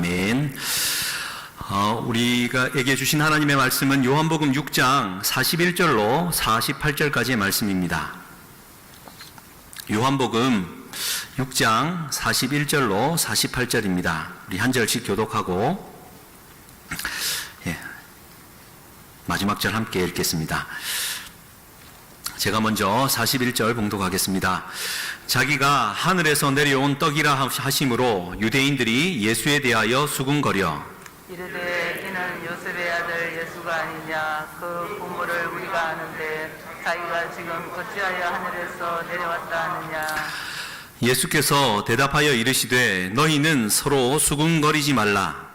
아멘. 우리에게 주신 하나님의 말씀은 요한복음 6장 41절로 48절까지의 말씀입니다. 요한복음 6장 41절로 48절입니다. 우리 한 절씩 교독하고 마지막 절 함께 읽겠습니다. 제가 먼저 41절 봉독하겠습니다. 자기가 하늘에서 내려온 떡이라 하심으로 유대인들이 예수에 대하여 수군거려 이르되 이는 요셉의 아들 예수가 아니냐. 그 부모를 우리가 아는데 자기가 지금 어찌하여 하늘에서 내려왔다 하느냐. 예수께서 대답하여 이르시되 너희는 서로 수군거리지 말라.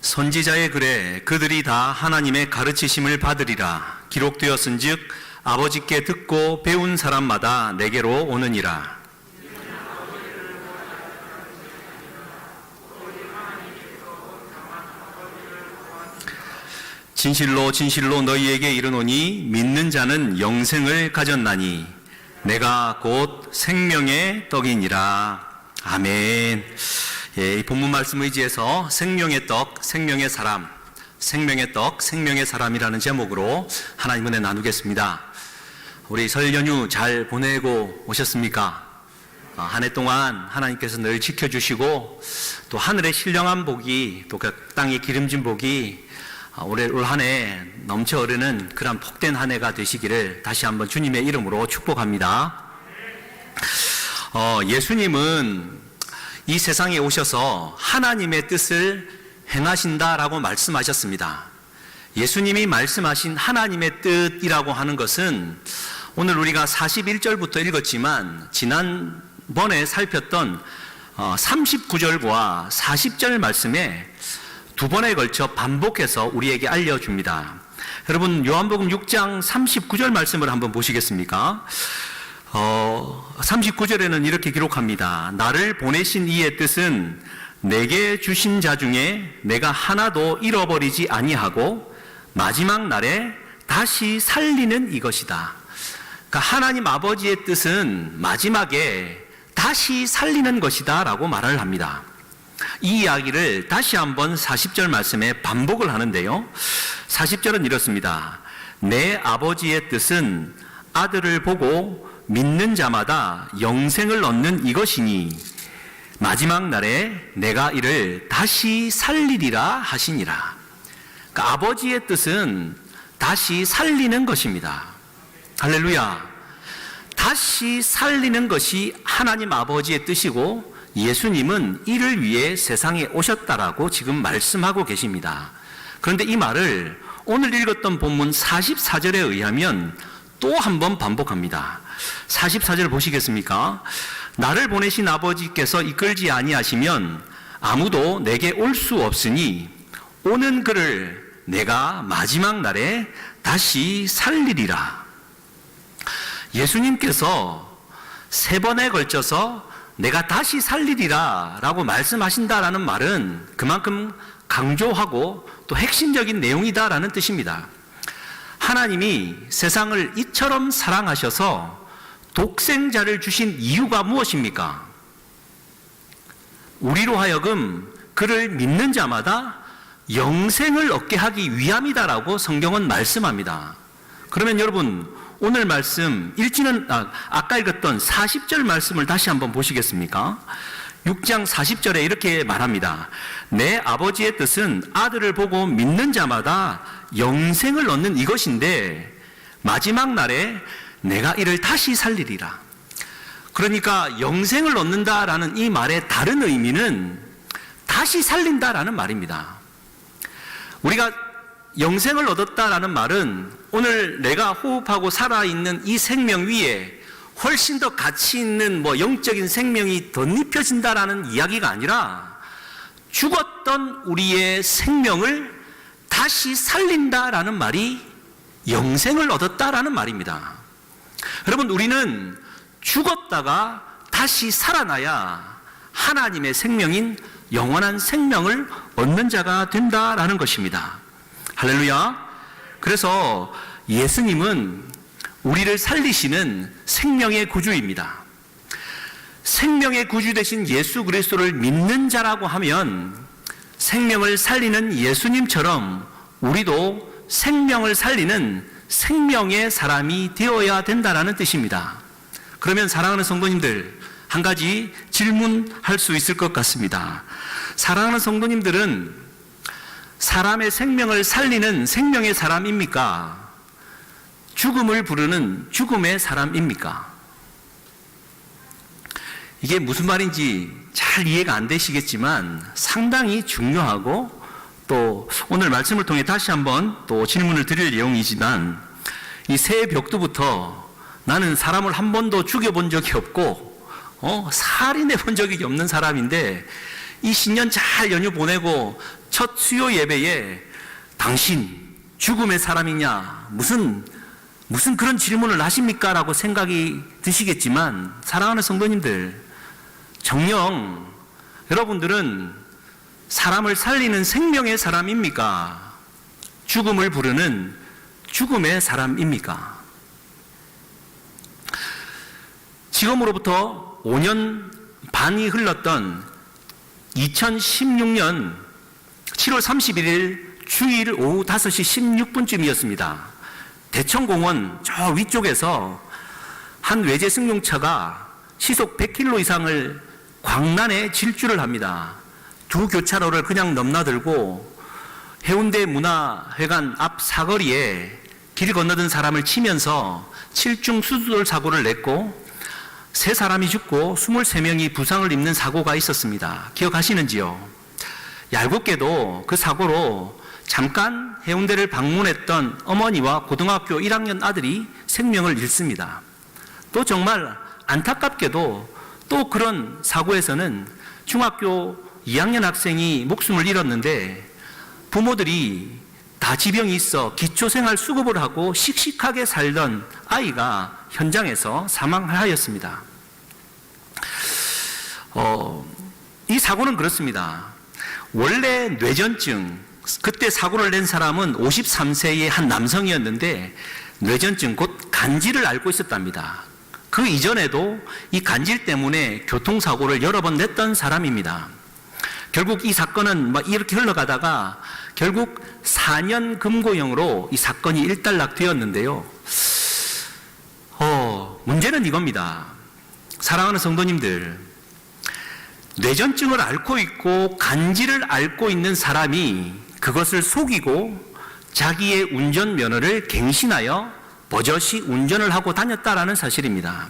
선지자의 글에 그들이 다 하나님의 가르치심을 받으리라. 기록되었은즉 아버지께 듣고 배운 사람마다 내게로 오느니라. 진실로 진실로 너희에게 이르노니 믿는 자는 영생을 가졌나니 내가 곧 생명의 떡이니라. 아멘. 이 본문 말씀 의지해서 생명의 떡, 생명의 사람, 생명의 떡, 생명의 사람이라는 제목으로 하나님 은혜 나누겠습니다. 우리 설 연휴 잘 보내고 오셨습니까? 한 해 동안 하나님께서 늘 지켜주시고 또 하늘의 신령한 복이 또 그 땅의 기름진 복이 올 한 해 넘쳐 흐르는 그런 복된 한 해가 되시기를 다시 한번 주님의 이름으로 축복합니다. 예수님은 이 세상에 오셔서 하나님의 뜻을 행하신다라고 말씀하셨습니다. 예수님이 말씀하신 하나님의 뜻이라고 하는 것은 오늘 우리가 41절부터 읽었지만 지난번에 살폈던 39절과 40절 말씀에 두 번에 걸쳐 반복해서 우리에게 알려줍니다. 여러분 요한복음 6장 39절 말씀을 한번 보시겠습니까? 39절에는 이렇게 기록합니다. 나를 보내신 이의 뜻은 내게 주신 자 중에 내가 하나도 잃어버리지 아니하고 마지막 날에 다시 살리는 이것이다. 그러니까 하나님 아버지의 뜻은 마지막에 다시 살리는 것이다 라고 말을 합니다. 이 이야기를 다시 한번 40절 말씀에 반복을 하는데요. 40절은 이렇습니다. 내 아버지의 뜻은 아들을 보고 믿는 자마다 영생을 얻는 이것이니 마지막 날에 내가 이를 다시 살리리라 하시니라. 그러니까 아버지의 뜻은 다시 살리는 것입니다. 할렐루야. 다시 살리는 것이 하나님 아버지의 뜻이고 예수님은 이를 위해 세상에 오셨다라고 지금 말씀하고 계십니다. 그런데 이 말을 오늘 읽었던 본문 44절에 의하면 또 한 번 반복합니다. 44절 보시겠습니까? 나를 보내신 아버지께서 이끌지 아니하시면 아무도 내게 올 수 없으니 오는 그를 내가 마지막 날에 다시 살리리라. 예수님께서 세 번에 걸쳐서 내가 다시 살리리라 라고 말씀하신다라는 말은 그만큼 강조하고 또 핵심적인 내용이다라는 뜻입니다. 하나님이 세상을 이처럼 사랑하셔서 독생자를 주신 이유가 무엇입니까? 우리로 하여금 그를 믿는 자마다 영생을 얻게 하기 위함이다라고 성경은 말씀합니다. 그러면 여러분 오늘 말씀 아까 읽었던 40절 말씀을 다시 한번 보시겠습니까? 6장 40절에 이렇게 말합니다. 내 아버지의 뜻은 아들을 보고 믿는 자마다 영생을 얻는 이것인데 마지막 날에 내가 이를 다시 살리리라. 그러니까 영생을 얻는다라는 이 말의 다른 의미는 다시 살린다라는 말입니다. 우리가 영생을 얻었다라는 말은 오늘 내가 호흡하고 살아있는 이 생명 위에 훨씬 더 가치 있는 영적인 생명이 덧입혀진다라는 이야기가 아니라 죽었던 우리의 생명을 다시 살린다라는 말이 영생을 얻었다라는 말입니다. 여러분 우리는 죽었다가 다시 살아나야 하나님의 생명인 영원한 생명을 얻는 자가 된다라는 것입니다. 할렐루야. 그래서 예수님은 우리를 살리시는 생명의 구주입니다. 생명의 구주 되신 예수 그리스도를 믿는 자라고 하면 생명을 살리는 예수님처럼 우리도 생명을 살리는 생명의 사람이 되어야 된다는 뜻입니다. 그러면 사랑하는 성도님들, 한 가지 질문할 수 있을 것 같습니다. 사랑하는 성도님들은 사람의 생명을 살리는 생명의 사람입니까? 죽음을 부르는 죽음의 사람입니까? 이게 무슨 말인지 잘 이해가 안 되시겠지만 상당히 중요하고 또 오늘 말씀을 통해 다시 한번 또 질문을 드릴 내용이지만 이 새해 벽두부터 나는 사람을 한 번도 죽여본 적이 없고 살인해 본 적이 없는 사람인데 이 신년 잘 연휴 보내고 첫 수요 예배에 당신 죽음의 사람이냐 무슨 그런 질문을 하십니까? 라고 생각이 드시겠지만 사랑하는 성도님들, 정녕 여러분들은 사람을 살리는 생명의 사람입니까? 죽음을 부르는 죽음의 사람입니까? 지금으로부터 5년 반이 흘렀던 2016년 7월 31일 주일 오후 5시 16분쯤이었습니다. 대청공원 저 위쪽에서 한 외제 승용차가 시속 100km 이상을 광란에 질주를 합니다. 두 교차로를 그냥 넘나들고 해운대 문화회관 앞 사거리에 길 건너던 사람을 치면서 7중 수돌 사고를 냈고 3사람이 죽고 23명이 부상을 입는 사고가 있었습니다. 기억하시는지요? 얄궂게도 그 사고로 잠깐 해운대를 방문했던 어머니와 고등학교 1학년 아들이 생명을 잃습니다. 또 정말 안타깝게도 또 그런 사고에서는 중학교 2학년 학생이 목숨을 잃었는데 부모들이 다 지병이 있어 기초생활 수급을 하고 씩씩하게 살던 아이가 현장에서 사망하였습니다. 이 사고는 그렇습니다. 원래 뇌전증, 그때 사고를 낸 사람은 53세의 한 남성이었는데 뇌전증, 곧 간질을 앓고 있었답니다. 그 이전에도 이 간질 때문에 교통사고를 여러 번 냈던 사람입니다. 결국 이 사건은 이렇게 흘러가다가 결국 4년 금고형으로 이 사건이 일단락되었는데요. 문제는 이겁니다. 사랑하는 성도님들, 뇌전증을 앓고 있고 간질을 앓고 있는 사람이 그것을 속이고 자기의 운전면허를 갱신하여 버젓이 운전을 하고 다녔다라는 사실입니다.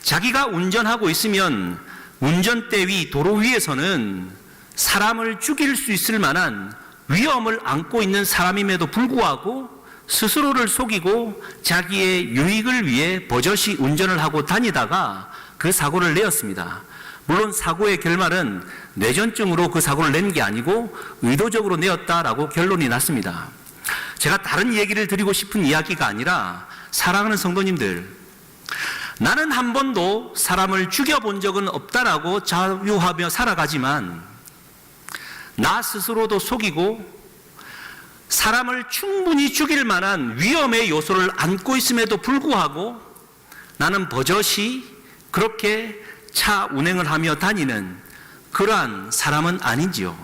자기가 운전하고 있으면 운전대 위 도로 위에서는 사람을 죽일 수 있을 만한 위험을 안고 있는 사람임에도 불구하고 스스로를 속이고 자기의 유익을 위해 버젓이 운전을 하고 다니다가 그 사고를 내었습니다. 물론 사고의 결말은 뇌전증으로 그 사고를 낸 게 아니고 의도적으로 내었다라고 결론이 났습니다. 제가 다른 얘기를 드리고 싶은 이야기가 아니라 사랑하는 성도님들, 나는 한 번도 사람을 죽여본 적은 없다라고 자유하며 살아가지만 나 스스로도 속이고 사람을 충분히 죽일 만한 위험의 요소를 안고 있음에도 불구하고 나는 버젓이 그렇게 차 운행을 하며 다니는 그러한 사람은 아닌지요.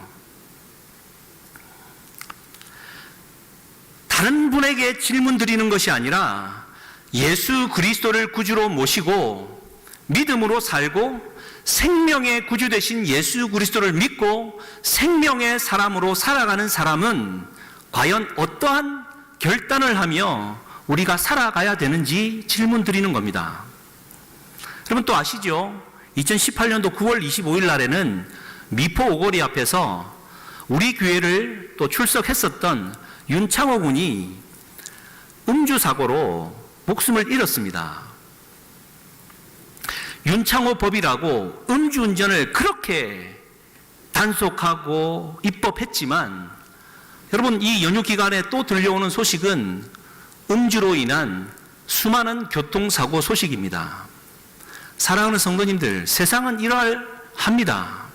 다른 분에게 질문 드리는 것이 아니라 예수 그리스도를 구주로 모시고 믿음으로 살고 생명의 구주 되신 예수 그리스도를 믿고 생명의 사람으로 살아가는 사람은 과연 어떠한 결단을 하며 우리가 살아가야 되는지 질문 드리는 겁니다. 여러분 또 아시죠? 2018년도 9월 25일 날에는 미포 오거리 앞에서 우리 교회를 또 출석했었던 윤창호 군이 음주 사고로 목숨을 잃었습니다. 윤창호 법이라고 음주운전을 그렇게 단속하고 입법했지만 여러분 이 연휴 기간에 또 들려오는 소식은 음주로 인한 수많은 교통사고 소식입니다. 사랑하는 성도님들, 세상은 이러합니다.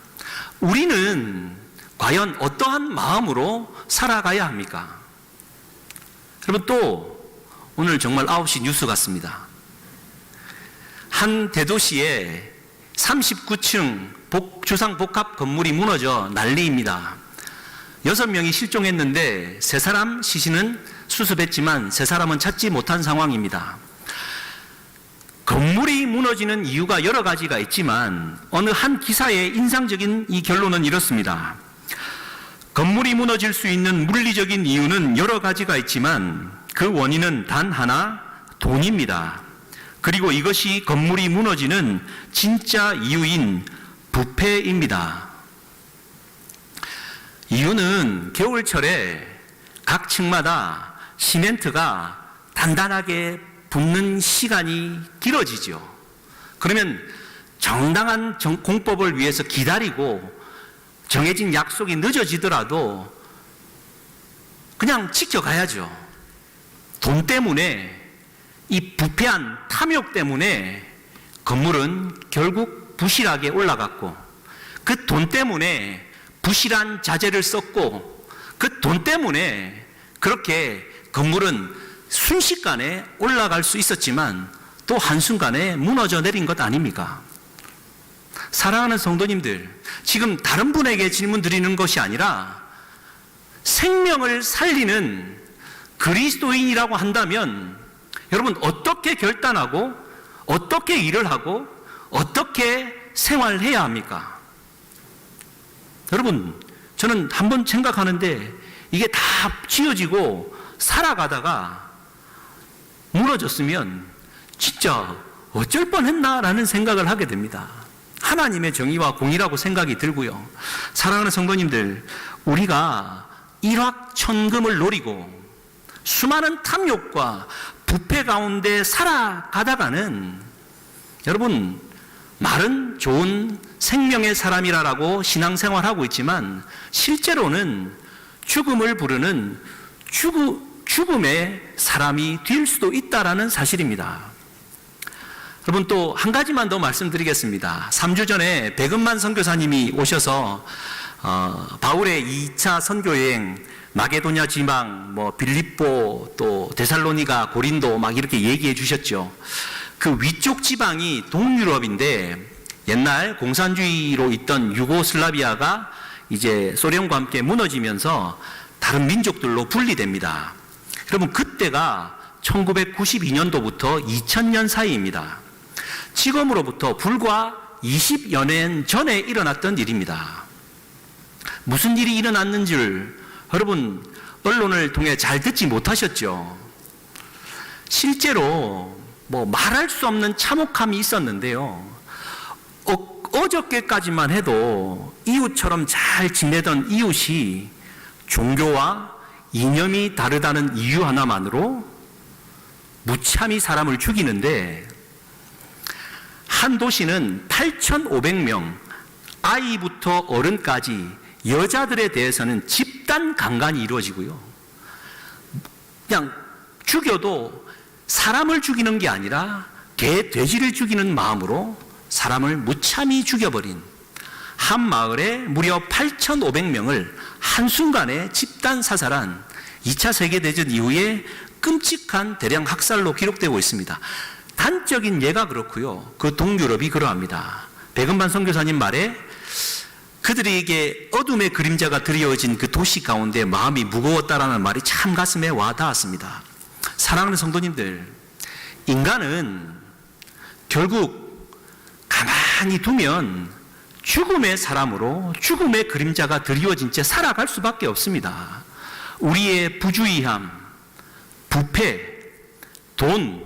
우리는 과연 어떠한 마음으로 살아가야 합니까? 여러분 또 오늘 정말 9시 뉴스 같습니다. 한 대도시에 39층 주상복합 건물이 무너져 난리입니다. 6명이 실종했는데 3사람 시신은 수습했지만 3사람은 찾지 못한 상황입니다. 건물이 무너지는 이유가 여러 가지가 있지만 어느 한 기사의 인상적인 이 결론은 이렇습니다. 건물이 무너질 수 있는 물리적인 이유는 여러 가지가 있지만 그 원인은 단 하나, 돈입니다. 그리고 이것이 건물이 무너지는 진짜 이유인 부패입니다. 이유는 겨울철에 각 층마다 시멘트가 단단하게 붙는 시간이 길어지죠. 그러면 정당한 공법을 위해서 기다리고 정해진 약속이 늦어지더라도 그냥 지켜가야죠. 돈 때문에, 이 부패한 탐욕 때문에 건물은 결국 부실하게 올라갔고, 그 돈 때문에 부실한 자재를 썼고, 그 돈 때문에 그렇게 건물은 순식간에 올라갈 수 있었지만 또 한순간에 무너져 내린 것 아닙니까? 사랑하는 성도님들, 지금 다른 분에게 질문 드리는 것이 아니라 생명을 살리는 그리스도인이라고 한다면 여러분 어떻게 결단하고 어떻게 일을 하고 어떻게 생활해야 합니까? 여러분, 저는 한번 생각하는데 이게 다 지어지고 살아가다가 무너졌으면 진짜 어쩔 뻔했나라는 생각을 하게 됩니다. 하나님의 정의와 공의라고 생각이 들고요. 사랑하는 성도님들, 우리가 일확천금을 노리고 수많은 탐욕과 부패 가운데 살아가다가는 여러분, 말은 좋은 생명의 사람이라고 신앙생활하고 있지만 실제로는 죽음을 부르는 죽음의 사람이 될 수도 있다라는 사실입니다. 여러분, 또 한 가지만 더 말씀드리겠습니다. 3주 전에 백은만 선교사님이 오셔서 바울의 2차 선교여행, 마게도냐 지방, 빌립보, 또 데살로니가, 고린도 막 이렇게 얘기해 주셨죠. 그 위쪽 지방이 동유럽인데 옛날 공산주의로 있던 유고슬라비아가 이제 소련과 함께 무너지면서 다른 민족들로 분리됩니다. 여러분, 그때가 1992년도부터 2000년 사이입니다. 지금으로부터 불과 20여 년 전에 일어났던 일입니다. 무슨 일이 일어났는지를 여러분 언론을 통해 잘 듣지 못하셨죠. 실제로 말할 수 없는 참혹함이 있었는데요. 어저께까지만 해도 이웃처럼 잘 지내던 이웃이 종교와 이념이 다르다는 이유 하나만으로 무참히 사람을 죽이는데, 한 도시는 8,500명, 아이부터 어른까지 여자들에 대해서는 집단 강간이 이루어지고요. 그냥 죽여도 사람을 죽이는 게 아니라 개, 돼지를 죽이는 마음으로 사람을 무참히 죽여버린 한 마을에 무려 8,500명을 한순간에 집단 사살한 2차 세계대전 이후에 끔찍한 대량 학살로 기록되고 있습니다. 단적인 예가 그렇고요. 그 동유럽이 그러합니다. 백은반 선교사님 말에 그들에게 어둠의 그림자가 드리워진 그 도시 가운데 마음이 무거웠다라는 말이 참 가슴에 와 닿았습니다. 사랑하는 성도님들, 인간은 결국 가만히 두면 죽음의 사람으로 죽음의 그림자가 드리워진 채 살아갈 수밖에 없습니다. 우리의 부주의함, 부패, 돈,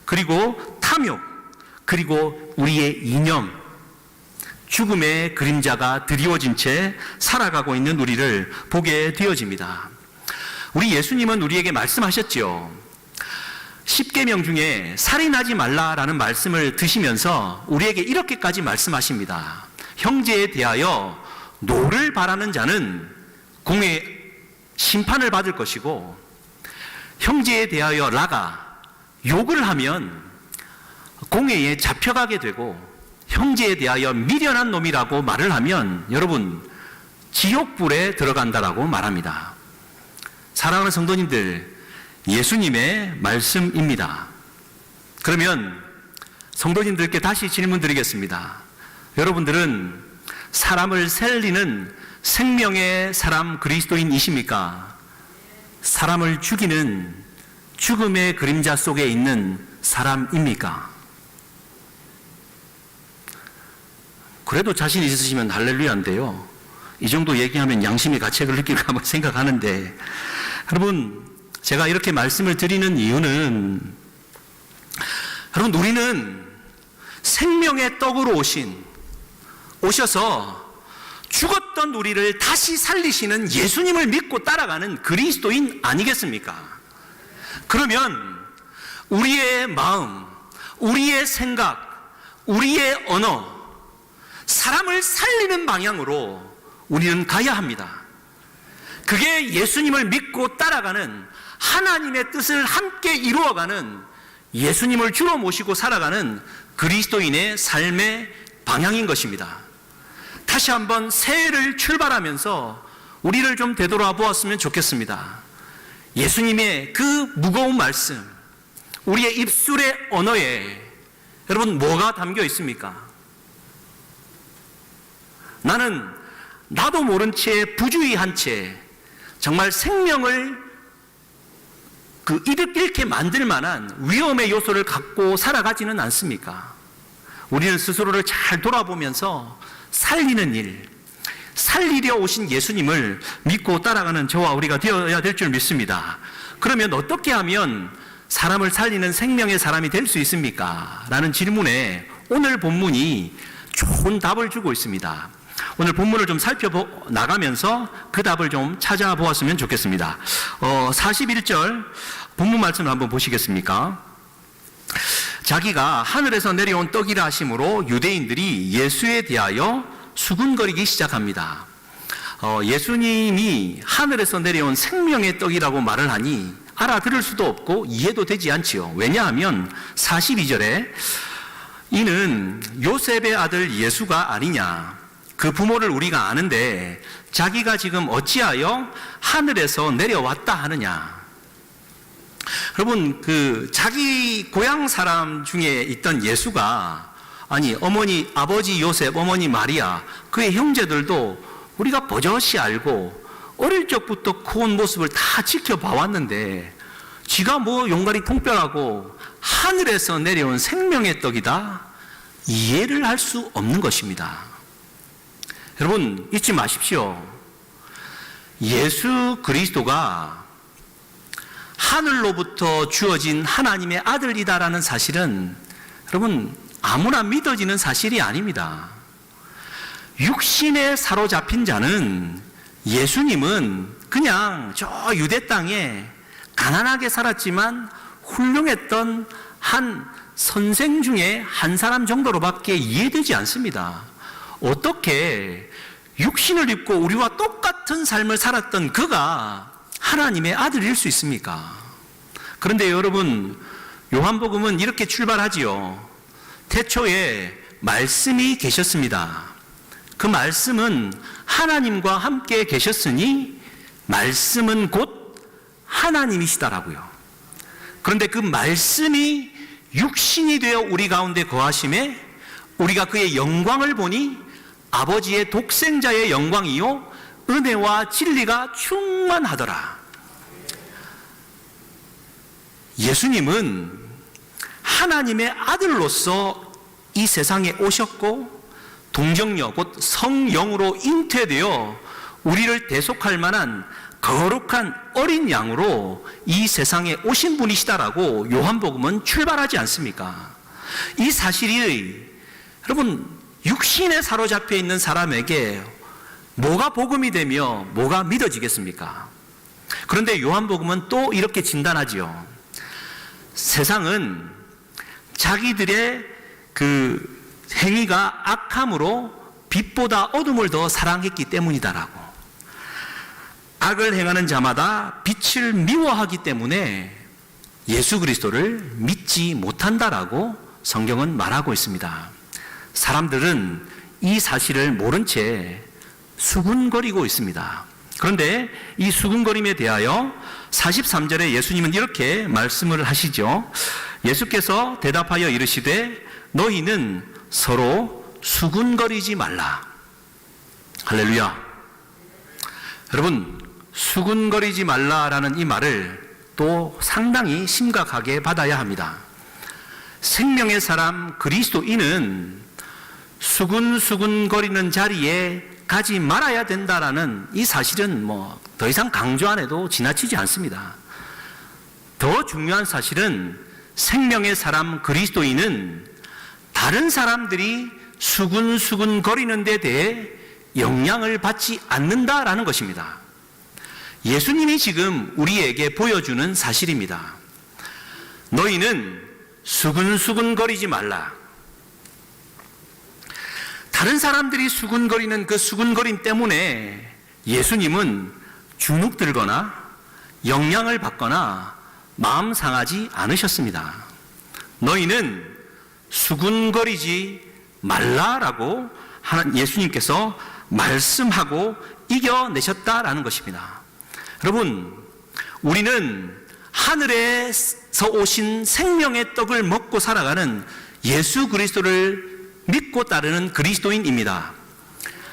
그리고 탐욕, 그리고 우리의 이념, 죽음의 그림자가 드리워진 채 살아가고 있는 우리를 보게 되어집니다. 우리 예수님은 우리에게 말씀하셨죠. 10계명 중에 살인하지 말라라는 말씀을 드시면서 우리에게 이렇게까지 말씀하십니다. 형제에 대하여 노를 바라는 자는 공의 심판을 받을 것이고, 형제에 대하여 욕을 하면 공회에 잡혀가게 되고, 형제에 대하여 미련한 놈이라고 말을 하면 여러분 지옥불에 들어간다라고 말합니다. 사랑하는 성도님들, 예수님의 말씀입니다. 그러면 성도님들께 다시 질문 드리겠습니다. 여러분들은 사람을 살리는 생명의 사람 그리스도인이십니까? 사람을 죽이는 죽음의 그림자 속에 있는 사람입니까? 그래도 자신 있으시면 할렐루야인데요. 이 정도 얘기하면 양심의 가책을 느낄까 한번 생각하는데, 여러분, 제가 이렇게 말씀을 드리는 이유는, 여러분, 우리는 생명의 떡으로 오셔서 죽었던 우리를 다시 살리시는 예수님을 믿고 따라가는 그리스도인 아니겠습니까? 그러면 우리의 마음, 우리의 생각, 우리의 언어, 사람을 살리는 방향으로 우리는 가야 합니다. 그게 예수님을 믿고 따라가는, 하나님의 뜻을 함께 이루어가는, 예수님을 주로 모시고 살아가는 그리스도인의 삶의 방향인 것입니다. 다시 한번 새해를 출발하면서 우리를 좀 되돌아보았으면 좋겠습니다. 예수님의 그 무거운 말씀, 우리의 입술의 언어에 여러분 뭐가 담겨 있습니까? 나도 모른 채 부주의한 채 정말 생명을 잃게 만들 만한 위험의 요소를 갖고 살아가지는 않습니까? 우리는 스스로를 잘 돌아보면서 살리는 일, 살리려 오신 예수님을 믿고 따라가는 저와 우리가 되어야 될 줄 믿습니다. 그러면 어떻게 하면 사람을 살리는 생명의 사람이 될 수 있습니까? 라는 질문에 오늘 본문이 좋은 답을 주고 있습니다. 오늘 본문을 좀 살펴나가면서 그 답을 좀 찾아보았으면 좋겠습니다. 41절 본문 말씀을 한번 보시겠습니까? 자기가 하늘에서 내려온 떡이라 하심으로 유대인들이 예수에 대하여 수군거리기 시작합니다. 예수님이 하늘에서 내려온 생명의 떡이라고 말을 하니 알아들을 수도 없고 이해도 되지 않지요. 왜냐하면 42절에 이는 요셉의 아들 예수가 아니냐, 그 부모를 우리가 아는데 자기가 지금 어찌하여 하늘에서 내려왔다 하느냐. 여러분, 자기 고향 사람 중에 있던 예수가, 아니 아버지 요셉, 어머니 마리아, 그의 형제들도 우리가 버젓이 알고 어릴 적부터 커온 모습을 다 지켜봐왔는데 지가 뭐 용가리 통뼈라고 하늘에서 내려온 생명의 떡이다, 이해를 할 수 없는 것입니다. 여러분, 잊지 마십시오. 예수 그리스도가 하늘로부터 주어진 하나님의 아들이다라는 사실은 여러분 아무나 믿어지는 사실이 아닙니다. 육신에 사로잡힌 자는, 예수님은 그냥 저 유대 땅에 가난하게 살았지만 훌륭했던 한 선생 중에 한 사람 정도로밖에 이해되지 않습니다. 어떻게 육신을 입고 우리와 똑같은 삶을 살았던 그가 하나님의 아들일 수 있습니까? 그런데 여러분, 요한복음은 이렇게 출발하지요. 태초에 말씀이 계셨습니다. 그 말씀은 하나님과 함께 계셨으니 말씀은 곧 하나님이시다라고요. 그런데 그 말씀이 육신이 되어 우리 가운데 거하심에 우리가 그의 영광을 보니 아버지의 독생자의 영광이요 은혜와 진리가 충만하더라. 예수님은 하나님의 아들로서 이 세상에 오셨고 동정녀 곧 성령으로 잉태되어 우리를 대속할 만한 거룩한 어린 양으로 이 세상에 오신 분이시다라고 요한복음은 출발하지 않습니까? 이 사실이 여러분 육신에 사로잡혀 있는 사람에게 뭐가 복음이 되며 뭐가 믿어지겠습니까? 그런데 요한복음은 또 이렇게 진단하지요. 세상은 자기들의 그 행위가 악함으로 빛보다 어둠을 더 사랑했기 때문이다라고. 악을 행하는 자마다 빛을 미워하기 때문에 예수 그리스도를 믿지 못한다라고 성경은 말하고 있습니다. 사람들은 이 사실을 모른 채 수군거리고 있습니다. 그런데 이 수군거림에 대하여 43절에 예수님은 이렇게 말씀을 하시죠. 예수께서 대답하여 이르시되 너희는 서로 수군거리지 말라. 할렐루야. 여러분, 수군거리지 말라라는 이 말을 또 상당히 심각하게 받아야 합니다. 생명의 사람 그리스도인은 수군수군거리는 자리에 가지 말아야 된다라는 이 사실은 더 이상 강조 안 해도 지나치지 않습니다. 더 중요한 사실은 생명의 사람 그리스도인은 다른 사람들이 수군수군거리는 데 대해 영향을 받지 않는다라는 것입니다. 예수님이 지금 우리에게 보여주는 사실입니다. 너희는 수군수군거리지 말라. 다른 사람들이 수군거리는 그 수군거림 때문에 예수님은 주눅들거나 영향을 받거나 마음 상하지 않으셨습니다. 너희는 수군거리지 말라라고 예수님께서 말씀하고 이겨내셨다라는 것입니다. 여러분, 우리는 하늘에서 오신 생명의 떡을 먹고 살아가는 예수 그리스도를 믿고 따르는 그리스도인입니다.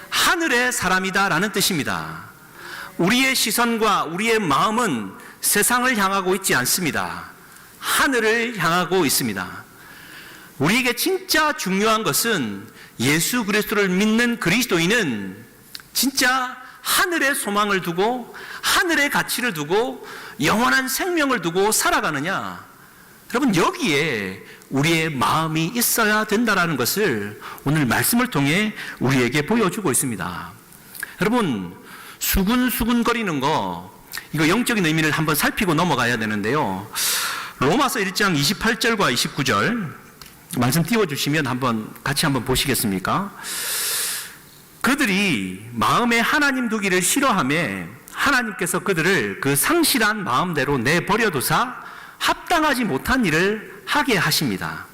하늘의 사람이다라는 뜻입니다. 우리의 시선과 우리의 마음은 세상을 향하고 있지 않습니다. 하늘을 향하고 있습니다. 우리에게 진짜 중요한 것은 예수 그리스도를 믿는 그리스도인은 진짜 하늘의 소망을 두고 하늘의 가치를 두고 영원한 생명을 두고 살아가느냐. 여러분, 여기에 우리의 마음이 있어야 된다는 것을 오늘 말씀을 통해 우리에게 보여주고 있습니다. 여러분, 수군수군거리는 거, 이거 영적인 의미를 한번 살피고 넘어가야 되는데요. 로마서 1장 28절과 29절 말씀 띄워주시면 같이 한번 보시겠습니까? 그들이 마음에 하나님 두기를 싫어하며 하나님께서 그들을 그 상실한 마음대로 내버려두사 합당하지 못한 일을 하게 하십니다.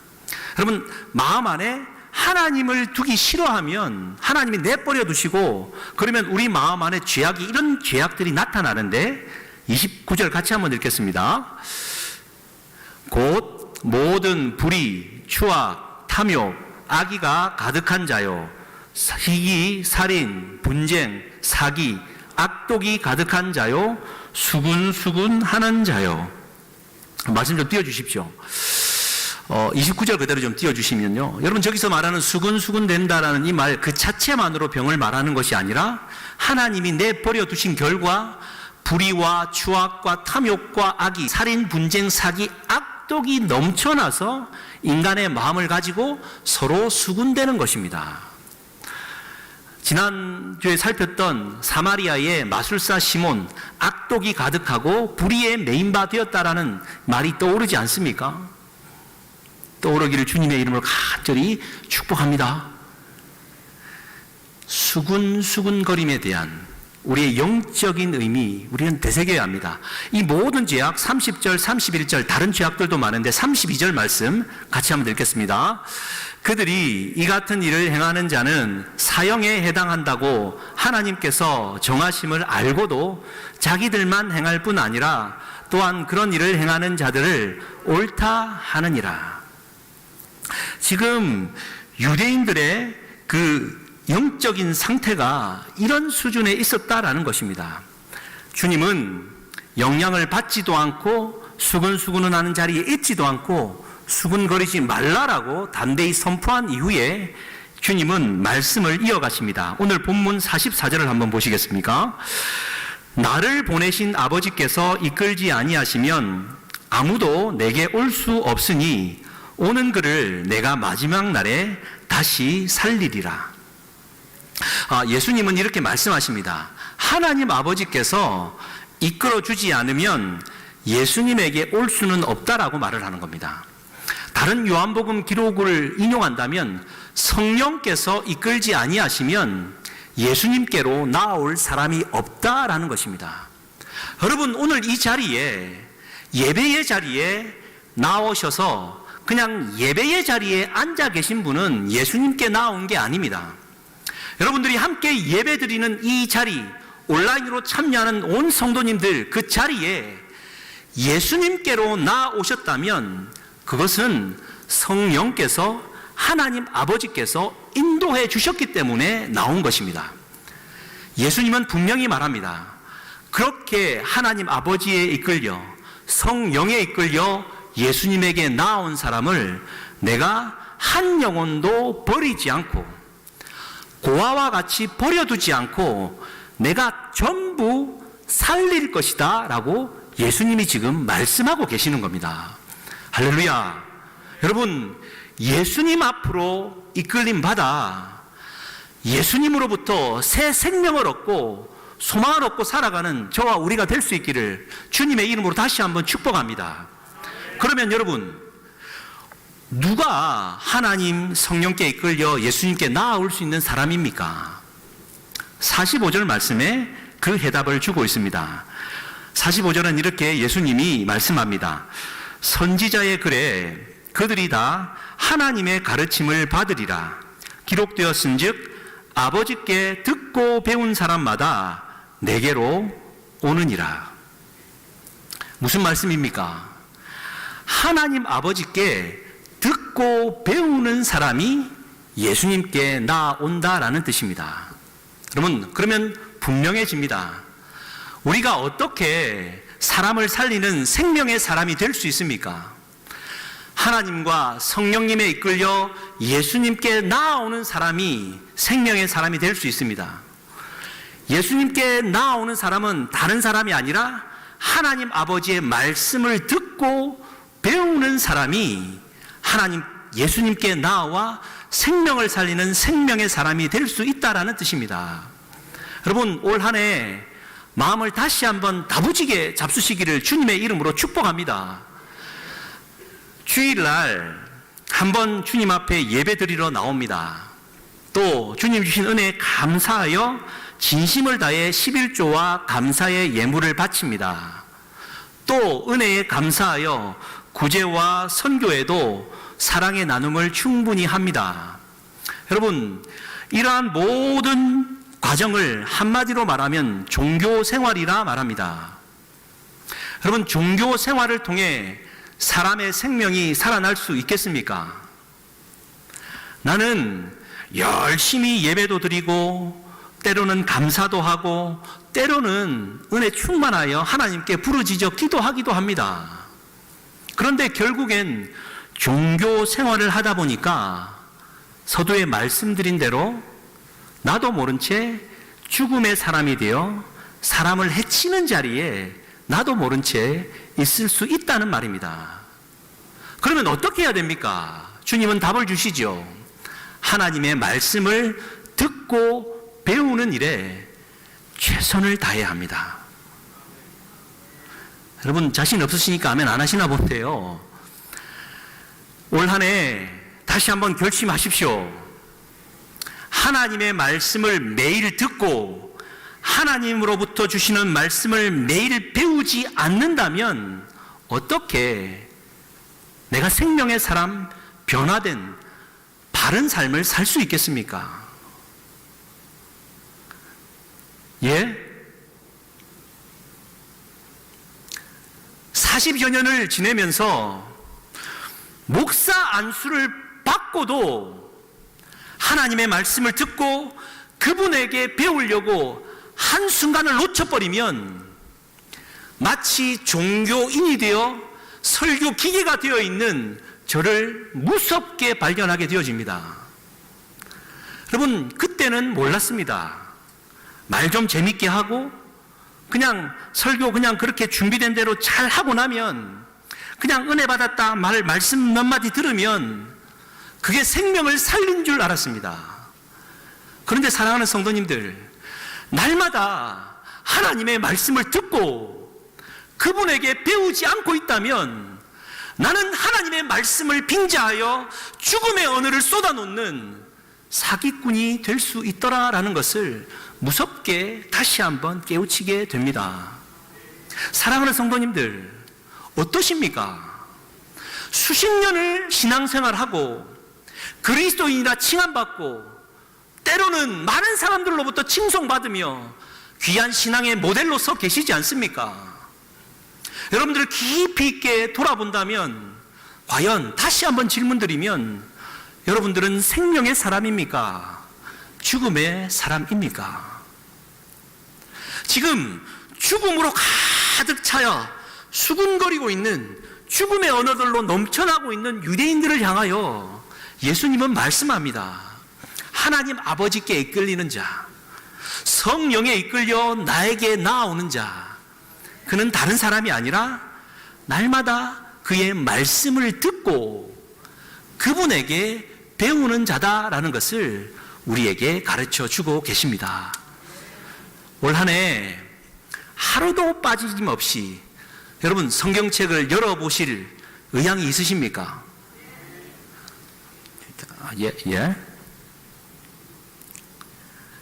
여러분, 마음 안에 하나님을 두기 싫어하면 하나님이 내버려 두시고, 그러면 우리 마음 안에 죄악이, 이런 죄악들이 나타나는데 29절 같이 한번 읽겠습니다. 곧 모든 불의, 추악, 탐욕, 악의가 가득한 자요, 시기, 살인, 분쟁, 사기, 악독이 가득한 자요, 수군수군하는 자요. 말씀 좀 띄워주십시오. 29절 그대로 좀 띄워주시면요. 여러분, 저기서 말하는 수군수군 된다라는 이 말 그 자체만으로 병을 말하는 것이 아니라 하나님이 내버려 두신 결과 불의와 추악과 탐욕과 악의, 살인, 분쟁, 사기, 악독이 넘쳐나서 인간의 마음을 가지고 서로 수군대는 것입니다. 지난주에 살폈던 사마리아의 마술사 시몬, 악독이 가득하고 불의에 메인바 되었다라는 말이 떠오르지 않습니까? 떠오르기를 주님의 이름으로 간절히 축복합니다. 수군수군거림에 대한 우리의 영적인 의미, 우리는 되새겨야 합니다. 이 모든 죄악, 30절, 31절, 다른 죄악들도 많은데 32절 말씀 같이 한번 읽겠습니다. 그들이 이 같은 일을 행하는 자는 사형에 해당한다고 하나님께서 정하심을 알고도 자기들만 행할 뿐 아니라 또한 그런 일을 행하는 자들을 옳다 하느니라. 지금 유대인들의 그 영적인 상태가 이런 수준에 있었다라는 것입니다. 주님은 영향을 받지도 않고 수근수근은 하는 자리에 있지도 않고 수근거리지 말라라고 담대히 선포한 이후에 주님은 말씀을 이어가십니다. 오늘 본문 44절을 한번 보시겠습니까? 나를 보내신 아버지께서 이끌지 아니하시면 아무도 내게 올 수 없으니 오는 그를 내가 마지막 날에 다시 살리리라. 예수님은 이렇게 말씀하십니다. 하나님 아버지께서 이끌어주지 않으면 예수님에게 올 수는 없다라고 말을 하는 겁니다. 다른 요한복음 기록을 인용한다면 성령께서 이끌지 아니하시면 예수님께로 나아올 사람이 없다라는 것입니다. 여러분, 오늘 이 자리에, 예배의 자리에 나오셔서 그냥 예배의 자리에 앉아 계신 분은 예수님께 나온 게 아닙니다. 여러분들이 함께 예배드리는 이 자리, 온라인으로 참여하는 온 성도님들 그 자리에 예수님께로 나오셨다면 그것은 성령께서 하나님 아버지께서 인도해 주셨기 때문에 나온 것입니다. 예수님은 분명히 말합니다. 그렇게 하나님 아버지에 이끌려 성령에 이끌려 예수님에게 나온 사람을 내가 한 영혼도 버리지 않고 고아와 같이 버려두지 않고 내가 전부 살릴 것이다 라고 예수님이 지금 말씀하고 계시는 겁니다. 할렐루야. 여러분, 예수님 앞으로 이끌림 받아 예수님으로부터 새 생명을 얻고 소망을 얻고 살아가는 저와 우리가 될 수 있기를 주님의 이름으로 다시 한번 축복합니다. 그러면 여러분, 누가 하나님 성령께 이끌려 예수님께 나아올 수 있는 사람입니까? 45절 말씀에 그 해답을 주고 있습니다. 45절은 이렇게 예수님이 말씀합니다. 선지자의 글에 그들이 다 하나님의 가르침을 받으리라. 기록되었은즉 아버지께 듣고 배운 사람마다 내게로 오느니라. 무슨 말씀입니까? 하나님 아버지께 듣고 배우는 사람이 예수님께 나온다라는 뜻입니다. 여러분, 그러면 분명해집니다. 우리가 어떻게 사람을 살리는 생명의 사람이 될 수 있습니까? 하나님과 성령님에 이끌려 예수님께 나아오는 사람이 생명의 사람이 될 수 있습니다. 예수님께 나아오는 사람은 다른 사람이 아니라 하나님 아버지의 말씀을 듣고 배우는 사람이 하나님 예수님께 나와 생명을 살리는 생명의 사람이 될 수 있다라는 뜻입니다. 여러분, 올 한 해 마음을 다시 한번 다부지게 잡수시기를 주님의 이름으로 축복합니다. 주일날 한번 주님 앞에 예배 드리러 나옵니다. 또 주님 주신 은혜에 감사하여 진심을 다해 11조와 감사의 예물을 바칩니다. 또 은혜에 감사하여 구제와 선교에도 사랑의 나눔을 충분히 합니다. 여러분, 이러한 모든 과정을 한마디로 말하면 종교 생활이라 말합니다. 여러분, 종교 생활을 통해 사람의 생명이 살아날 수 있겠습니까? 나는 열심히 예배도 드리고 때로는 감사도 하고 때로는 은혜 충만하여 하나님께 부르짖어 기도하기도 합니다. 그런데 결국엔 종교 생활을 하다 보니까 서두에 말씀드린 대로 나도 모른 채 죽음의 사람이 되어 사람을 해치는 자리에 나도 모른 채 있을 수 있다는 말입니다. 그러면 어떻게 해야 됩니까? 주님은 답을 주시죠. 하나님의 말씀을 듣고 배우는 일에 최선을 다해야 합니다. 여러분, 자신 없으시니까 아멘 안 하시나 본데요. 올 한 해 다시 한번 결심하십시오. 하나님의 말씀을 매일 듣고 하나님으로부터 주시는 말씀을 매일 배우지 않는다면 어떻게 내가 생명의 사람, 변화된 바른 삶을 살 수 있겠습니까? 예? 40여 년을 지내면서 목사 안수를 받고도 하나님의 말씀을 듣고 그분에게 배우려고 한순간을 놓쳐버리면 마치 종교인이 되어 설교 기계가 되어 있는 저를 무섭게 발견하게 되어집니다. 여러분, 그때는 몰랐습니다. 말 좀 재밌게 하고 그냥 설교 그냥 그렇게 준비된 대로 잘 하고 나면 그냥 은혜 받았다 말씀 몇 마디 들으면 그게 생명을 살린 줄 알았습니다. 그런데 사랑하는 성도님들, 날마다 하나님의 말씀을 듣고 그분에게 배우지 않고 있다면 나는 하나님의 말씀을 빙자하여 죽음의 언어를 쏟아놓는 사기꾼이 될 수 있더라라는 것을 무섭게 다시 한번 깨우치게 됩니다. 사랑하는 성도님들, 어떠십니까? 수십 년을 신앙생활하고 그리스도인이라 칭함받고 때로는 많은 사람들로부터 칭송받으며 귀한 신앙의 모델로 서 계시지 않습니까? 여러분들 깊이 있게 돌아본다면 과연 다시 한번 질문드리면 여러분들은 생명의 사람입니까? 죽음의 사람입니까? 지금 죽음으로 가득 차여 수군거리고 있는 죽음의 언어들로 넘쳐나고 있는 유대인들을 향하여 예수님은 말씀합니다. 하나님 아버지께 이끌리는 자, 성령에 이끌려 나에게 나아오는 자, 그는 다른 사람이 아니라 날마다 그의 말씀을 듣고 그분에게 배우는 자다라는 것을 우리에게 가르쳐 주고 계십니다. 올 한 해 하루도 빠짐없이 여러분 성경책을 열어보실 의향이 있으십니까? 예.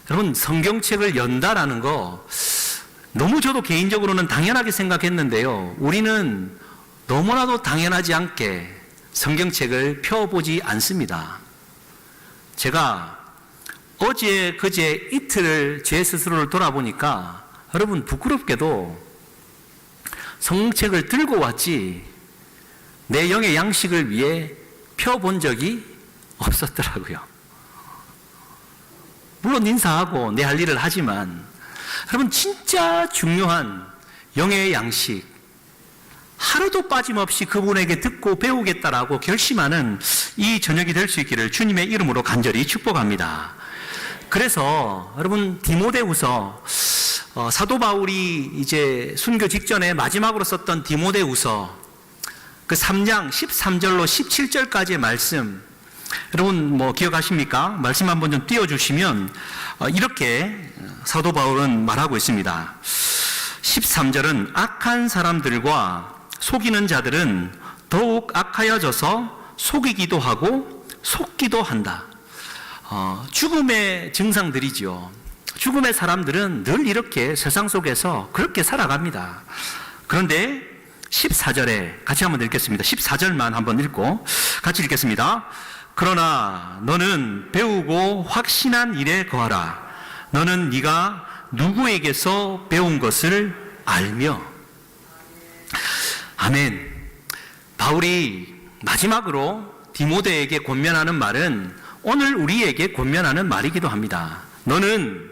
여러분 성경책을 연다라는 거 너무 저도 개인적으로는 당연하게 생각했는데요. 우리는 너무나도 당연하지 않게 성경책을 펴보지 않습니다. 제가 어제 그제 이틀을 제 스스로를 돌아보니까 여러분 부끄럽게도 성경책을 들고 왔지 내 영의 양식을 위해 펴본 적이 없었더라고요. 물론 인사하고 내 할 일을 하지만 여러분 진짜 중요한 영의 양식 하루도 빠짐없이 그분에게 듣고 배우겠다라고 결심하는 이 저녁이 될 수 있기를 주님의 이름으로 간절히 축복합니다. 그래서 여러분 디모데후서 사도 바울이 이제 순교 직전에 마지막으로 썼던 디모데후서 그 3장 13절로 17절까지의 말씀 여러분 뭐 기억하십니까? 말씀 한번 좀 띄워주시면 이렇게 사도 바울은 말하고 있습니다. 13절은 악한 사람들과 속이는 자들은 더욱 악하여져서 속이기도 하고 속기도 한다. 죽음의 증상들이죠. 죽음의 사람들은 늘 이렇게 세상 속에서 그렇게 살아갑니다. 그런데 14절에 같이 한번 읽겠습니다. 14절만 한번 읽고 같이 읽겠습니다. 그러나 너는 배우고 확신한 일에 거하라. 너는 네가 누구에게서 배운 것을 알며. 아멘. 바울이 마지막으로 디모데에게 권면하는 말은 오늘 우리에게 권면하는 말이기도 합니다. 너는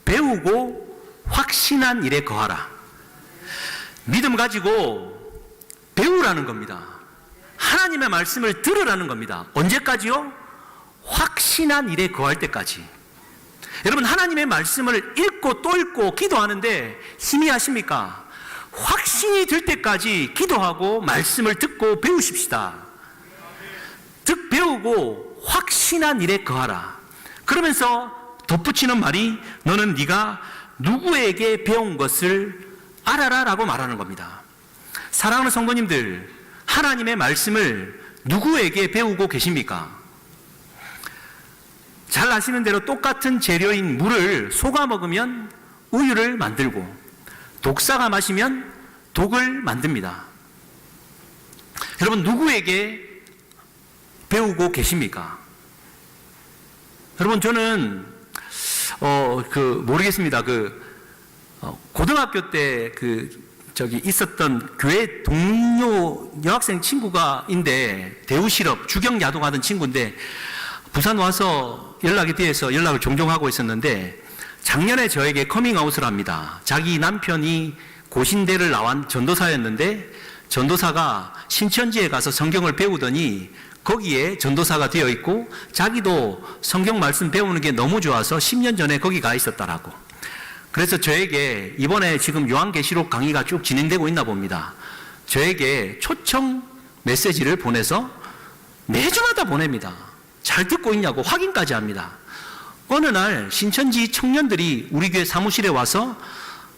배우고 확신한 일에 거하라. 믿음 가지고 배우라는 겁니다. 하나님의 말씀을 들으라는 겁니다. 언제까지요? 확신한 일에 거할 때까지. 여러분 하나님의 말씀을 읽고 또 읽고 기도하는데 희미하십니까? 확신이 들 때까지 기도하고 말씀을 듣고 배우십시다. 즉 배우고 확신한 일에 거하라. 그러면서 덧붙이는 말이 너는 네가 누구에게 배운 것을 알아라 라고 말하는 겁니다. 사랑하는 성도님들, 하나님의 말씀을 누구에게 배우고 계십니까? 잘 아시는 대로 똑같은 재료인 물을 속아 먹으면 우유를 만들고 독사가 마시면 독을 만듭니다. 여러분 누구에게 배우고 계십니까? 여러분 저는 모르겠습니다. 고등학교 때 있었던 교회 동료 여학생 친구가인데 대우 실업 주경 야동하던 친구인데 부산 와서 연락이 돼서 연락을 종종 하고 있었는데 작년에 저에게 커밍아웃을 합니다. 자기 남편이 고신대를 나온 전도사였는데 전도사가 신천지에 가서 성경을 배우더니 거기에 전도사가 되어 있고 자기도 성경 말씀 배우는 게 너무 좋아서 10년 전에 거기 가 있었다라고. 그래서 저에게 이번에 지금 요한계시록 강의가 쭉 진행되고 있나 봅니다. 저에게 초청 메시지를 보내서 매주마다 보냅니다. 잘 듣고 있냐고 확인까지 합니다. 어느 날 신천지 청년들이 우리 교회 사무실에 와서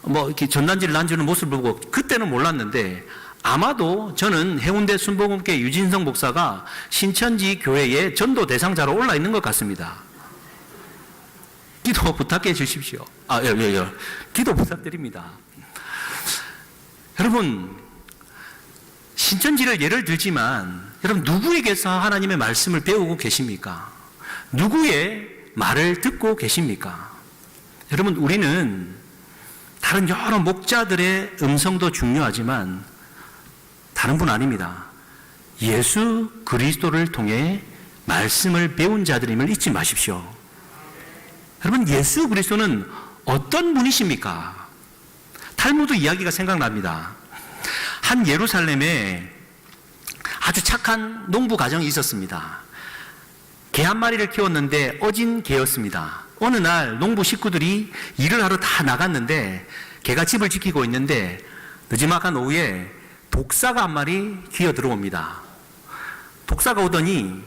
이렇게 전단지를 놔주는 모습을 보고 그때는 몰랐는데 아마도 저는 해운대 순복음교회 유진성 목사가 신천지 교회의 전도 대상자로 올라 있는 것 같습니다. 기도 부탁해 주십시오. 기도 부탁드립니다. 여러분, 신천지를 예를 들지만, 여러분, 누구에게서 하나님의 말씀을 배우고 계십니까? 누구의 말을 듣고 계십니까? 여러분, 우리는 다른 여러 목자들의 음성도 중요하지만 다른 분 아닙니다. 예수 그리스도를 통해 말씀을 배운 자들임을 잊지 마십시오. 여러분, 예수 그리스도는 어떤 분이십니까? 탈무드 이야기가 생각납니다. 한 예루살렘에 아주 착한 농부 가정이 있었습니다. 개 한 마리를 키웠는데 어진 개였습니다. 어느 날 농부 식구들이 일을 하러 다 나갔는데 개가 집을 지키고 있는데 늦지막한 오후에 독사가 한 마리 기어 들어옵니다. 독사가 오더니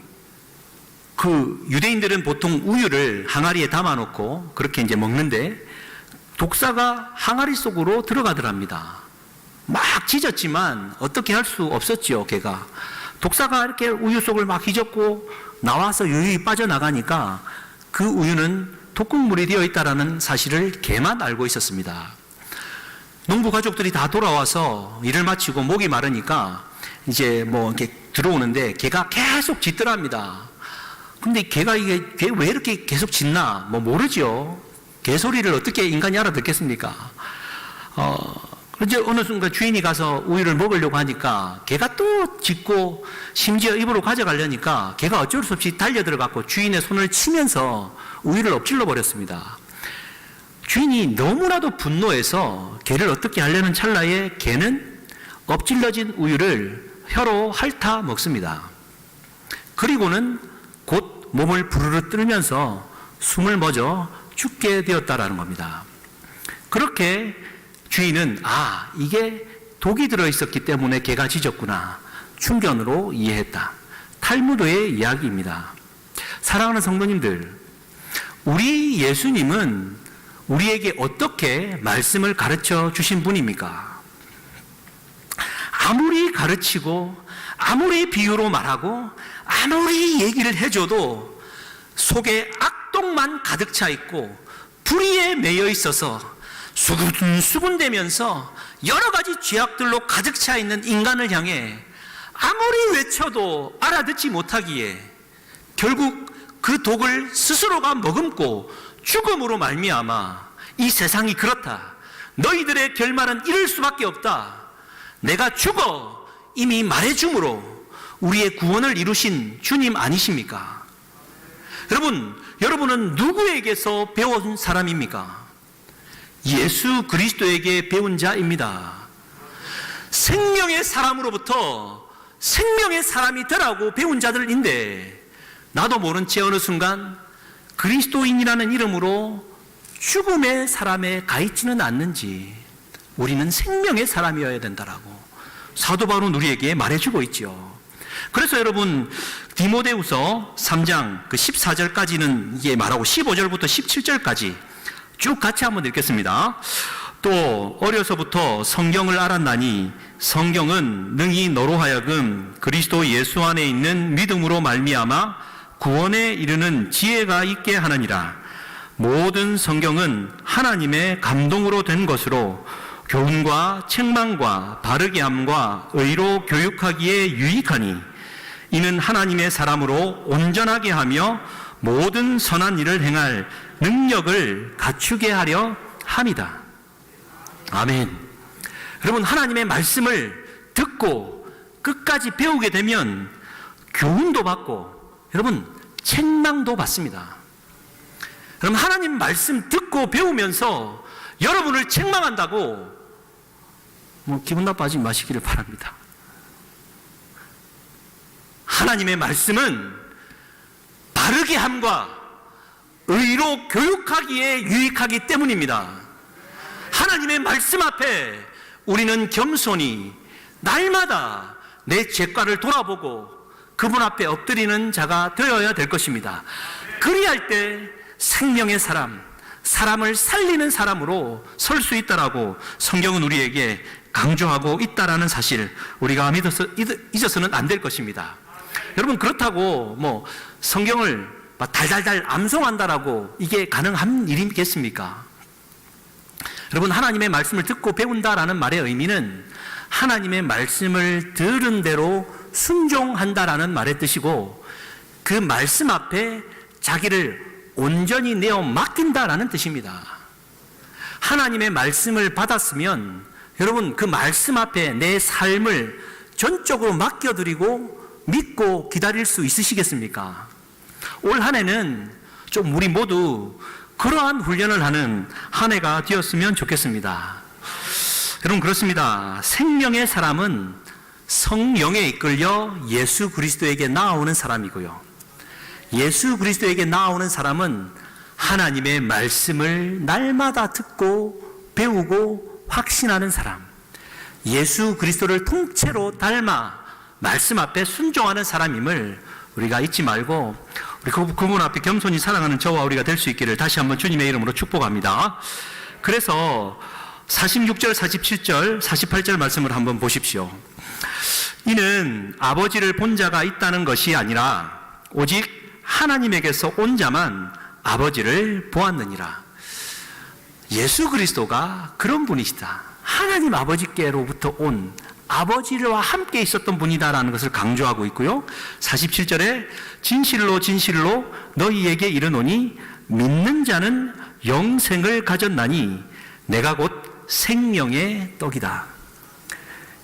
그 유대인들은 보통 우유를 항아리에 담아놓고 그렇게 이제 먹는데 독사가 항아리 속으로 들어가더랍니다. 막 짖었지만 어떻게 할 수 없었지요, 개가. 독사가 이렇게 우유 속을 막 휘젓고 나와서 유유히 빠져나가니까 그 우유는 독극물이 되어 있다는 사실을 개만 알고 있었습니다. 농부 가족들이 다 돌아와서 일을 마치고 목이 마르니까 이제 뭐 이렇게 들어오는데 개가 계속 짖더랍니다. 근데 개가 개 왜 이렇게 계속 짖나? 뭐 모르죠. 개 소리를 어떻게 인간이 알아듣겠습니까? 그런데 어느 순간 주인이 가서 우유를 먹으려고 하니까 개가 또 짖고 심지어 입으로 가져가려니까 개가 어쩔 수 없이 달려들어갖고 주인의 손을 치면서 우유를 엎질러 버렸습니다. 주인이 너무나도 분노해서 개를 어떻게 하려는 찰나에 개는 엎질러진 우유를 혀로 핥아 먹습니다. 그리고는 곧 몸을 부르르 떨면서 숨을 멎어 죽게 되었다라는 겁니다. 그렇게 주인은 이게 독이 들어있었기 때문에 개가 짖었구나 충견으로 이해했다. 탈무드의 이야기입니다. 사랑하는 성도님들, 우리 예수님은 우리에게 어떻게 말씀을 가르쳐 주신 분입니까? 아무리 가르치고 아무리 비유로 말하고 아무리 얘기를 해줘도 속에 악독만 가득 차 있고 불의에 매여 있어서 수군수군대면서 여러 가지 죄악들로 가득 차 있는 인간을 향해 아무리 외쳐도 알아듣지 못하기에 결국 그 독을 스스로가 머금고 죽음으로 말미암아 이 세상이 그렇다. 너희들의 결말은 이럴 수밖에 없다. 내가 죽어 이미 말해줌으로 우리의 구원을 이루신 주님 아니십니까? 여러분은 누구에게서 배운 사람입니까? 예수 그리스도에게 배운 자입니다. 생명의 사람으로부터 생명의 사람이 되라고 배운 자들인데 나도 모른 채 어느 순간 그리스도인이라는 이름으로 죽음의 사람에 가 있지는 않는지 우리는 생명의 사람이어야 된다라고 사도 바울은 우리에게 말해주고 있죠. 그래서 여러분 디모데후서 3장 14절까지는 이게 말하고 15절부터 17절까지 쭉 같이 한번 읽겠습니다. 또 어려서부터 성경을 알았나니 성경은 능히 너로 하여금 그리스도 예수 안에 있는 믿음으로 말미암아 구원에 이르는 지혜가 있게 하느니라. 모든 성경은 하나님의 감동으로 된 것으로 교훈과 책망과 바르게 함과 의로 교육하기에 유익하니 이는 하나님의 사람으로 온전하게 하며 모든 선한 일을 행할 능력을 갖추게 하려 함이다. 아멘. 여러분, 하나님의 말씀을 듣고 끝까지 배우게 되면 교훈도 받고 여러분 책망도 받습니다. 여러분, 하나님 말씀 듣고 배우면서 여러분을 책망한다고 기분 나빠하지 마시기를 바랍니다. 하나님의 말씀은 바르게 함과 의로 교육하기에 유익하기 때문입니다. 하나님의 말씀 앞에 우리는 겸손히 날마다 내 죄과를 돌아보고 그분 앞에 엎드리는 자가 되어야 될 것입니다. 그리할 때 생명의 사람, 사람을 살리는 사람으로 설 수 있다라고 성경은 우리에게 강조하고 있다라는 사실 우리가 잊어서는 안 될 것입니다. 여러분, 그렇다고 성경을 달달달 암송한다라고 이게 가능한 일이겠습니까? 여러분, 하나님의 말씀을 듣고 배운다라는 말의 의미는 하나님의 말씀을 들은 대로 순종한다라는 말의 뜻이고 그 말씀 앞에 자기를 온전히 내어 맡긴다라는 뜻입니다. 하나님의 말씀을 받았으면 여러분 그 말씀 앞에 내 삶을 전적으로 맡겨드리고 믿고 기다릴 수 있으시겠습니까? 올 한 해는 좀 우리 모두 그러한 훈련을 하는 한 해가 되었으면 좋겠습니다. 여러분 그렇습니다. 생명의 사람은 성령에 이끌려 예수 그리스도에게 나아오는 사람이고요. 예수 그리스도에게 나아오는 사람은 하나님의 말씀을 날마다 듣고 배우고 확신하는 사람, 예수 그리스도를 통째로 닮아 말씀 앞에 순종하는 사람임을 우리가 잊지 말고 우리 그분 앞에 겸손히 사랑하는 저와 우리가 될 수 있기를 다시 한번 주님의 이름으로 축복합니다. 그래서 46절, 47절, 48절 말씀을 한번 보십시오. 이는 아버지를 본 자가 있다는 것이 아니라 오직 하나님에게서 온 자만 아버지를 보았느니라. 예수 그리스도가 그런 분이시다. 하나님 아버지께로부터 온 아버지와 함께 있었던 분이다라는 것을 강조하고 있고요. 47절에 진실로 진실로 너희에게 이르노니 믿는 자는 영생을 가졌나니 내가 곧 생명의 떡이다.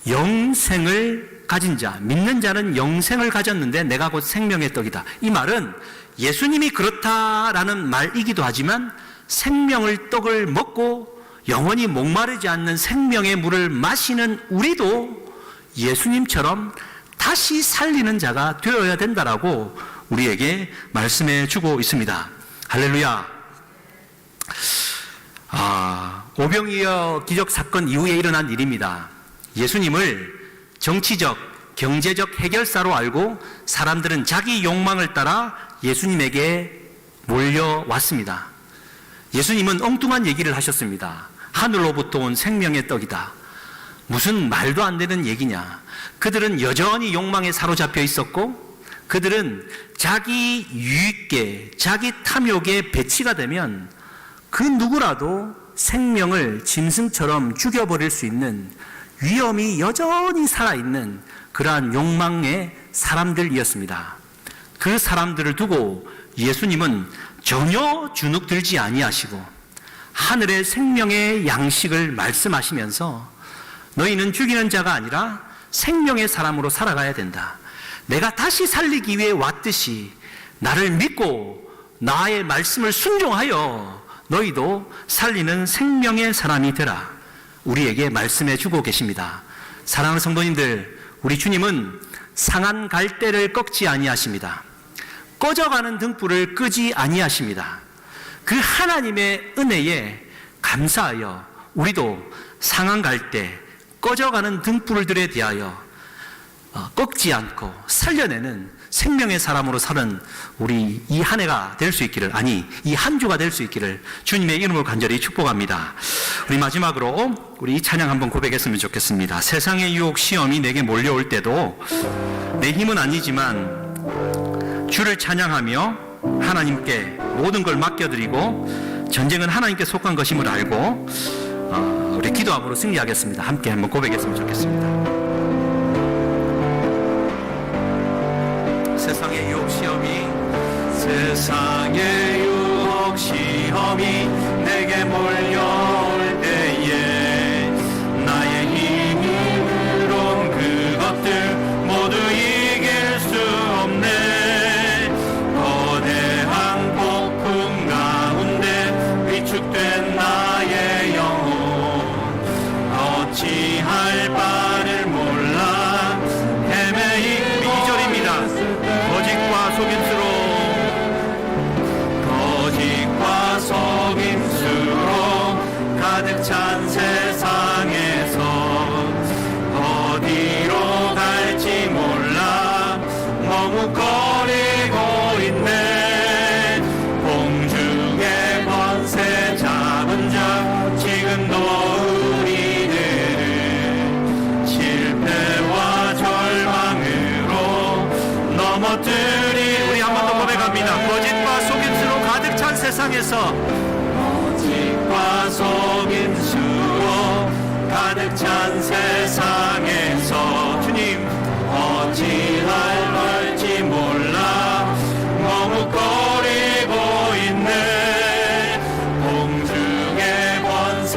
영생을 가진 자, 믿는 자는 영생을 가졌는데 내가 곧 생명의 떡이다. 이 말은 예수님이 그렇다라는 말이기도 하지만 생명의 떡을 먹고 영원히 목마르지 않는 생명의 물을 마시는 우리도 예수님처럼 다시 살리는 자가 되어야 된다라고 우리에게 말씀해 주고 있습니다. 할렐루야. 오병이어 기적 사건 이후에 일어난 일입니다. 예수님을 정치적, 경제적 해결사로 알고 사람들은 자기 욕망을 따라 예수님에게 몰려왔습니다. 예수님은 엉뚱한 얘기를 하셨습니다. 하늘로부터 온 생명의 떡이다. 무슨 말도 안 되는 얘기냐. 그들은 여전히 욕망에 사로잡혀 있었고 그들은 자기 유익에, 자기 탐욕에 배치가 되면 그 누구라도 생명을 짐승처럼 죽여버릴 수 있는 위험이 여전히 살아있는 그러한 욕망의 사람들이었습니다. 그 사람들을 두고 예수님은 전혀 주눅들지 아니하시고 하늘의 생명의 양식을 말씀하시면서 너희는 죽이는 자가 아니라 생명의 사람으로 살아가야 된다. 내가 다시 살리기 위해 왔듯이 나를 믿고 나의 말씀을 순종하여 너희도 살리는 생명의 사람이 되라. 우리에게 말씀해 주고 계십니다. 사랑하는 성도님들, 우리 주님은 상한 갈대를 꺾지 아니하십니다. 꺼져가는 등불을 끄지 아니하십니다. 그 하나님의 은혜에 감사하여 우리도 상한 갈대, 꺼져가는 등불들에 대하여 꺾지 않고 살려내는 생명의 사람으로 사는 우리 이 한 해가 될 수 있기를, 아니 이 한 주가 될 수 있기를 주님의 이름으로 간절히 축복합니다. 우리 마지막으로 우리 이 찬양 한번 고백했으면 좋겠습니다. 세상의 유혹 시험이 내게 몰려올 때도 내 힘은 아니지만 주를 찬양하며 하나님께 모든 걸 맡겨드리고 전쟁은 하나님께 속한 것임을 알고 우리 기도함으로 승리하겠습니다. 함께 한번 고백했으면 좋겠습니다. 세상의 유혹 시험이, 세상의 유혹 시험이 내게 몰려올 때에 나의 힘으론 그것들 모두 이길 수 없네. 거대한 폭풍 가운데 위축된 나의 영혼 어찌할 바를 몰라 헤매이. 2절입니다. 거짓과 속임수로 가득 찬 세상에서 어디로 갈지 몰라 머뭇거리고 있네. 공중의 권세 잡은 자 지금도 우리들을 실패와 절망으로 넘어뜨리. 우리 한 번 더 고백합니다. 거짓과 속임수로 가득 찬 세상에서, 거짓과 속임수로 가득 찬 세상에서 주님 어찌할지 몰라 머뭇거리고 있네. 공중의 권세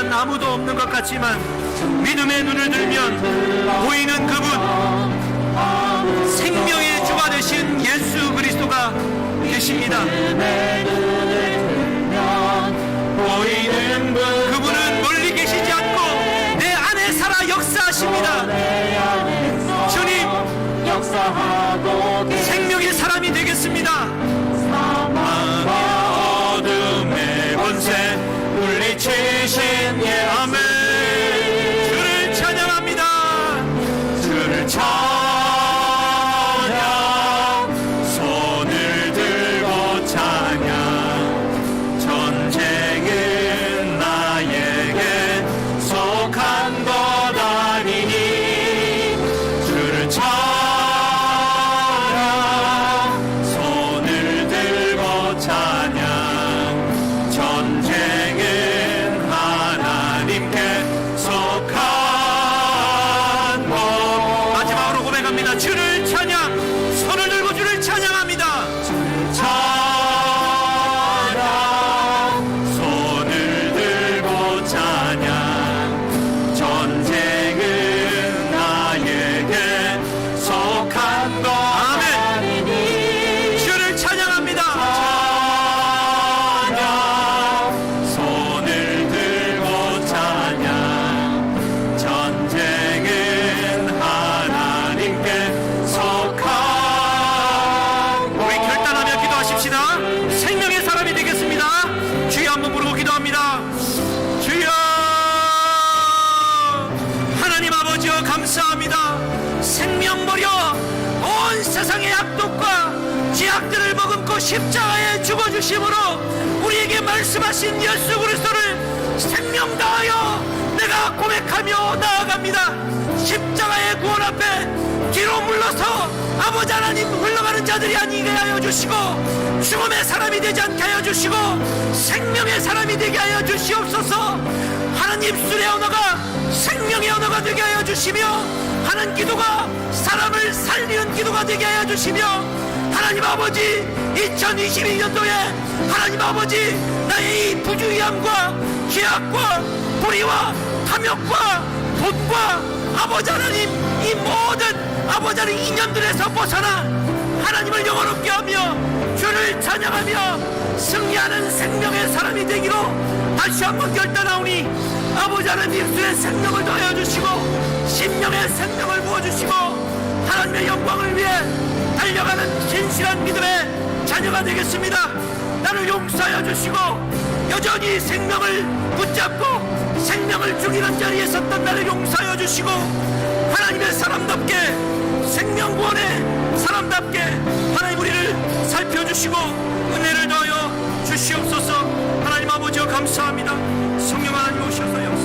자는 아무도 없는 것 같지만 믿음의 눈을 들면 보이는 그분, 생명의 주가 되신 예수 그리스도가 계십니다. 보이는 그분은 멀리 계시지 않고 내 안에 살아 역사하십니다. 주님, 생명의 사람이 되겠습니다. 어둠의 권세 물리치신 예 아멘. 주를 찬양합니다. 주를 찬양, 손을 들고 찬양. 전쟁은 나에게 속한 것 아니니 주를 찬양, 손을 들고 찬양. 전쟁은 하나님께 속한 것. 마지막으로 고백합니다. 주를 찬양, 손을 들고 주를 찬양합니다. 주를 찬양, 손을 들고 찬양. 전쟁은 나에게 속한 것. 아멘. 주를 찬양합니다. 손을 들고 찬양. 전쟁은 하나님께 속한. 우리 결단하며 기도하십시다. 생명의 사람이 되겠습니다. 주여 한번 부르고 기도합니다. 주여, 하나님 아버지여 감사합니다. 생명 버려 온 세상의 악독과 죄악들을 머금고 십자가에 죽어주심으로 우리에게 말씀하신 예수 그리스도를 생명 다하여 내가 고백하며 나아갑니다. 십자가의 구원 앞에 뒤로 물러서 아버지 하나님 흘러가는 자들이 아니게 하여 주시고 죽음의 사람이 되지 않게 하여 주시고 생명의 사람이 되게 하여 주시옵소서. 하나님 입술의 언어가 생명의 언어가 되게 하여 주시며 하는 기도가 사람을 살리는 기도가 되게 하여 주시며 하나님 아버지 2022년도에 하나님 아버지 나의 이 부주의함과 죄악과 불의와 탐욕과 돈과 아버지 하나님 이 모든 아버지 하나님 인연들에서 벗어나 하나님을 영원롭게 하며 주를 찬양하며 승리하는 생명의 사람이 되기로 다시 한번 결단하오니 아버지 하나님 입술에 생명을 더하여 주시고 심령에 생명을 부어주시고 하나님의 영광을 위해 달려가는 신실한 믿음의 자녀가 되겠습니다. 나를 용서하여 주시고 여전히 생명을 붙잡고 생명을 죽이는 자리에 섰던 나를 용서하여 주시고 하나님의 사람답게 생명 구원의 사람답게 하나님 우리를 살펴주시고 은혜를 더하여 주시옵소서. 하나님 아버지여 감사합니다.